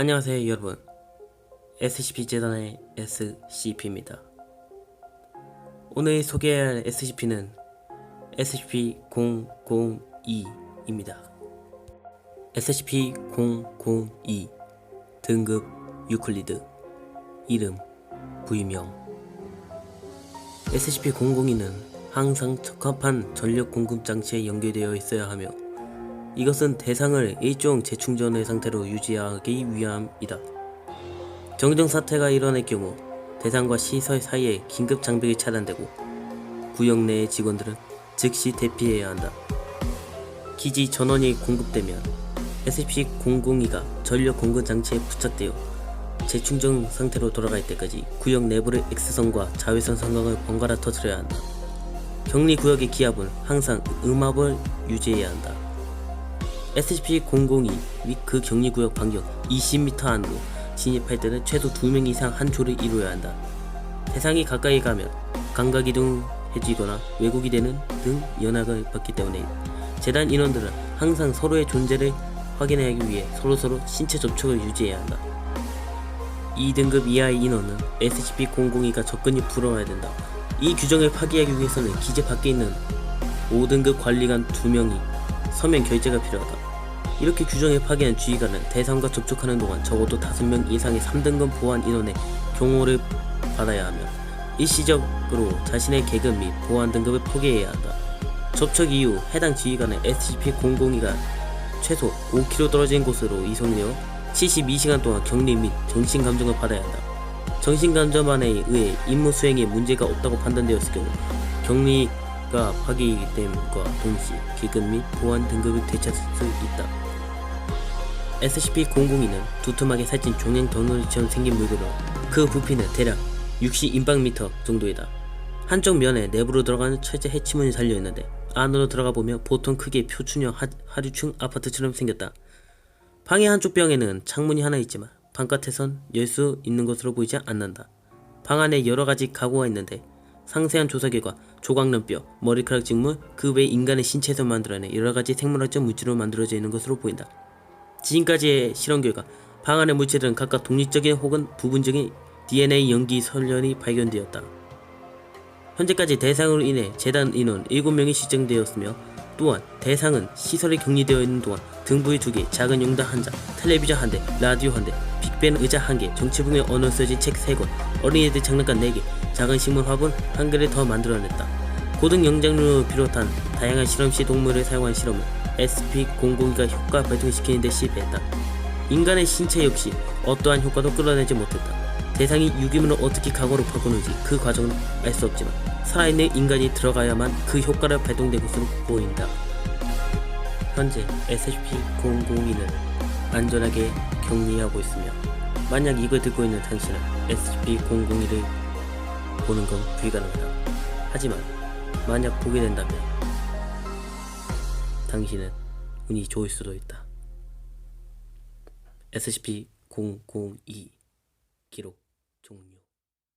안녕하세요 여러분, SCP-재단의 SCP입니다. 오늘 소개할 SCP는 SCP-002입니다. SCP-002 등급 유클리드, 이름 부유명. SCP-002는 항상 적합한 전력 공급 장치에 연결되어 있어야 하며, 이것은 대상을 일종 재충전의 상태로 유지하기 위함이다. 정정사태가 일어날 경우 대상과 시설 사이에 긴급 장벽이 차단되고 구역 내의 직원들은 즉시 대피해야 한다. 기지 전원이 공급되면 SCP-002가 전력 공급 장치에 부착되어 재충전 상태로 돌아갈 때까지 구역 내부의 X선과 자외선 성광을 번갈아 터뜨려야 한다. 격리 구역의 기압은 항상 음압을 유지해야 한다. SCP-002 및 그 격리구역 반경 20m 안으로 진입할 때는 최소 2명 이상 한 조를 이루어야 한다. 대상이 가까이 가면 감각이동해지거나 왜곡이 되는 등 연락을 받기 때문에 재단 인원들은 항상 서로의 존재를 확인하기 위해 서로서로 신체 접촉을 유지해야 한다. 2등급 이하의 인원은 SCP-002가 접근이 불허해야 된다. 이 규정을 파기하기 위해서는 기지 밖에 있는 5등급 관리관 2명이 서면 결재가 필요하다. 이렇게 규정을 파기한 주의관은 대상과 접촉하는 동안 적어도 5명 이상의 3등급 보안 인원의 경호를 받아야 하며 일시적으로 자신의 계급 및 보안 등급을 포기해야 한다. 접촉 이후 해당 지휘관은 SCP-002가 최소 5km 떨어진 곳으로 이송되어 72시간 동안 격리 및 정신감정을 받아야 한다. 정신감정반에 의해 임무 수행에 문제가 없다고 판단되었을 경우 격리가 파기됨과 동시에 계급 및 보안 등급을 되찾을 수 있다. SCP-002는 두툼하게 살찐 종양 덩어리처럼 생긴 물건으로 그 부피는 대략 60인방미터 정도이다. 한쪽 면에 내부로 들어가는 철제 해치문이 달려있는데 안으로 들어가 보면 보통 크기의 표준형 하류층 아파트처럼 생겼다. 방의 한쪽 벽에는 창문이 하나 있지만 바깥에선 열 수 있는 것으로 보이지 않는다. 방 안에 여러가지 가구가 있는데 상세한 조사 결과 조각면뼈, 머리카락 직물, 그 외 인간의 신체에서 만들어낸 여러가지 생물학적 물질로 만들어져 있는 것으로 보인다. 지금까지의 실험 결과 방 안의 물체들은 각각 독립적인 혹은 부분적인 DNA 연기 설련이 발견되었다. 현재까지 대상으로 인해 재단 인원 7명이 실종되었으며, 또한 대상은 시설에 격리되어 있는 동안 등부위 2개, 작은 용단 1장, 텔레비전 1대, 라디오 1대, 빅벤 의자 1개, 정치붕에 언어 쓰여진 책 3권, 어린이들 장난감 4개, 작은 식물 화분 1개를 더 만들어냈다. 고등 영장류를 비롯한 다양한 실험시 동물을 사용한 실험은 SCP-002가 효과 발동시키는 데 실패했다. 인간의 신체 역시 어떠한 효과도 끌어내지 못했다. 대상이 유기물을 어떻게 과거로 바꾸는지 그 과정은 알 수 없지만 살아있는 인간이 들어가야만 그 효과를 발동된 것으로 보인다. 현재 SCP-002는 안전하게 격리하고 있으며, 만약 이걸 듣고 있는 당신은 SCP-002를 보는 건 불가능하다. 하지만 만약 보게 된다면 당신은 운이 좋을 수도 있다. SCP-002 기록 종료.